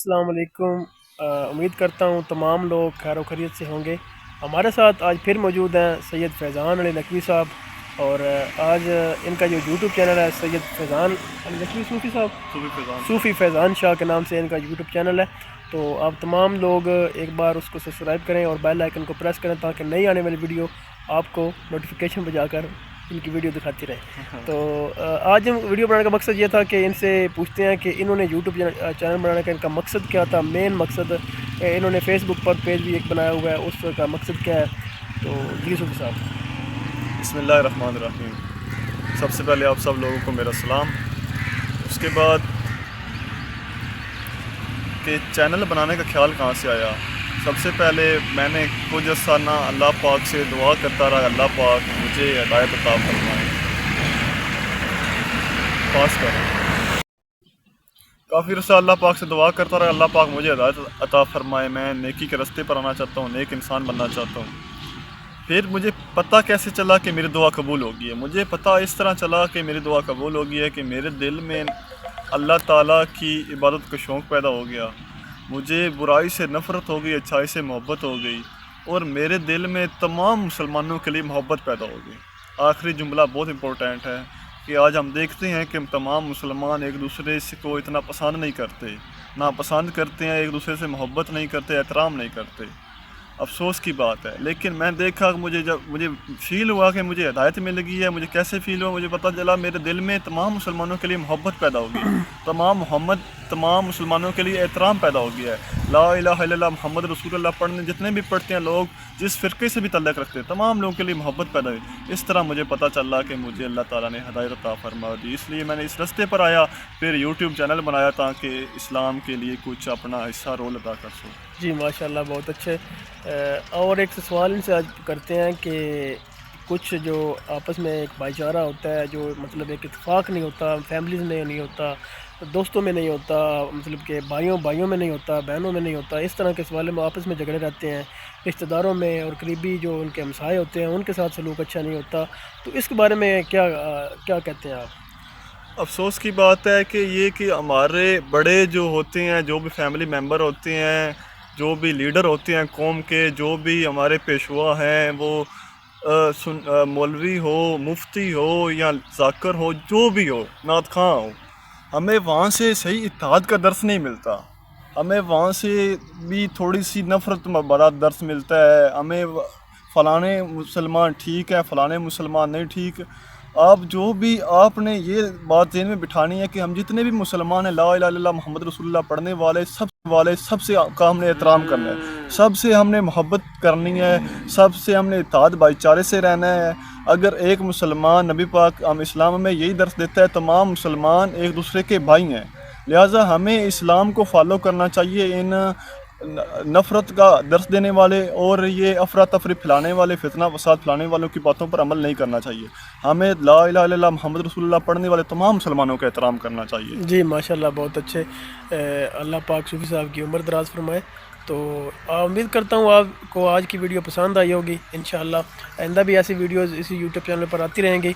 السلام علیکم۔ امید کرتا ہوں تمام لوگ خیر و خیریت سے ہوں گے۔ ہمارے ساتھ آج پھر موجود ہیں سید فیضان علی نقوی صاحب، اور آج ان کا جو یوٹیوب چینل ہے سید فیضان علی نقوی صوفی صاحب، صوفی فیضان شاہ کے نام سے ان کا یوٹیوب چینل ہے۔ تو آپ تمام لوگ ایک بار اس کو سبسکرائب کریں اور بیل آئیکن کو پریس کریں تاکہ نئی آنے والی ویڈیو آپ کو نوٹیفیکیشن بجا کر ان کی ویڈیو دکھاتی رہے۔ تو آج ہم ویڈیو بنانے کا مقصد یہ تھا کہ ان سے پوچھتے ہیں کہ انہوں نے یوٹیوب چینل بنانے کا ان کا مقصد کیا تھا، مین مقصد۔ انہوں نے فیس بک پر پیج بھی ایک بنایا ہوا ہے، اس کا مقصد کیا ہے۔ تو جی صوفی صاحب۔ بسم اللہ الرحمن الرحیم۔ سب سے پہلے آپ سب لوگوں کو میرا سلام۔ اس کے بعد کہ چینل بنانے کا خیال کہاں سے آیا، سب سے پہلے میں نے کچھ عرصہ اللہ پاک سے دعا کرتا رہا، اللہ پاک مجھے ہدایت عطا فرمائے، پاس کر کافی عرصہ اللہ پاک سے دعا کرتا رہا، اللہ پاک مجھے ہدایت عطا فرمائے، میں نیکی کے راستے پر آنا چاہتا ہوں، نیک انسان بننا چاہتا ہوں۔ پھر مجھے پتہ کیسے چلا کہ میری دعا قبول ہوگی ہے؟ مجھے پتہ اس طرح چلا کہ میری دعا قبول ہوگی ہے کہ میرے دل میں اللہ تعالیٰ کی عبادت کا شوق پیدا ہو گیا، مجھے برائی سے نفرت ہو گئی، اچھائی سے محبت ہو گئی، اور میرے دل میں تمام مسلمانوں کے لیے محبت پیدا ہو گئی۔ آخری جملہ بہت امپورٹنٹ ہے کہ آج ہم دیکھتے ہیں کہ تمام مسلمان ایک دوسرے کو اتنا پسند نہیں کرتے، ناپسند کرتے ہیں، ایک دوسرے سے محبت نہیں کرتے، احترام نہیں کرتے۔ افسوس کی بات ہے، لیکن میں دیکھا کہ جب مجھے فیل ہوا کہ مجھے ہدایت مل گئی ہے، مجھے کیسے فیل ہوا، مجھے پتہ چلا میرے دل میں تمام مسلمانوں کے لیے محبت پیدا ہوگی، تمام مسلمانوں کے لیے احترام پیدا ہو گیا ہے۔ لا الہ الا اللہ محمد رسول اللہ پڑھنے جتنے بھی پڑھتے ہیں لوگ، جس فرقے سے بھی تعلق رکھتے ہیں، تمام لوگوں کے لیے محبت پیدا ہوئی۔ اس طرح مجھے پتہ چلا کہ مجھے اللہ تعالیٰ نے ہدایت عطا فرما دی، اس لیے میں نے اس راستے پر آیا، پھر یوٹیوب چینل بنایا تاکہ اسلام کے لیے کچھ اپنا حصہ رول ادا کر سکوں۔ جی ماشاء اللہ، بہت اچھے۔ اور ایک سوال ان سے آج کرتے ہیں کہ کچھ جو آپس میں ایک بھائی چارہ ہوتا ہے، جو مطلب ایک اتفاق نہیں ہوتا، فیملیز میں نہیں ہوتا، دوستوں میں نہیں ہوتا، مطلب کہ بھائیوں میں نہیں ہوتا، بہنوں میں نہیں ہوتا، اس طرح کے سوالوں میں آپس میں جھگڑے رہتے ہیں، رشتہ داروں میں اور قریبی جو ان کے ہمسائے ہوتے ہیں ان کے ساتھ سلوک اچھا نہیں ہوتا، تو اس کے بارے میں کیا کہتے ہیں آپ؟ افسوس کی بات ہے کہ ہمارے بڑے جو ہوتے ہیں، جو بھی فیملی ممبر ہوتے ہیں، جو بھی لیڈر ہوتے ہیں قوم کے، جو بھی ہمارے پیشوا ہیں، وہ مولوی ہو، مفتی ہو یا ذاکر ہو، جو بھی ہو، نعت خواں ہو، ہمیں وہاں سے صحیح اتحاد کا درس نہیں ملتا، ہمیں وہاں سے بھی تھوڑی سی نفرت بڑا درس ملتا ہے، ہمیں فلانے مسلمان ٹھیک ہے، فلانے مسلمان نہیں ٹھیک۔ آپ نے یہ بات ذہن میں بٹھانی ہے کہ ہم جتنے بھی مسلمان ہیں، لا الہ الا اللہ محمد رسول اللہ پڑھنے والے، سب سے کا ہم نے احترام کرنا ہے، سب سے ہم نے محبت کرنی ہے، سب سے ہم نے اتحاد بھائی چارے سے رہنا ہے۔ اگر ایک مسلمان، نبی پاک اسلام میں یہی درس دیتا ہے، تمام مسلمان ایک دوسرے کے بھائی ہیں، لہٰذا ہمیں اسلام کو فالو کرنا چاہیے، ان نفرت کا درس دینے والے اور یہ افراتفری پھیلانے والے، فتنہ فساد پھیلانے والوں کی باتوں پر عمل نہیں کرنا چاہیے۔ ہمیں لا الہ الا اللہ محمد رسول اللہ پڑھنے والے تمام مسلمانوں کا احترام کرنا چاہیے۔ جی ماشاءاللہ، بہت اچھے۔ اللہ پاک صوفی صاحب کی عمر دراز فرمائے۔ تو امید کرتا ہوں آپ کو آج کی ویڈیو پسند آئی ہوگی انشاءاللہ، آئندہ بھی ایسی ویڈیوز اسی یوٹیوب چینل پر آتی رہیں گی۔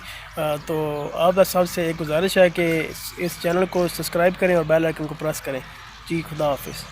تو آپ سب سے ایک گزارش ہے کہ اس چینل کو سبسکرائب کریں اور بیل آئیکن کو پریس کریں۔ جی خدا حافظ۔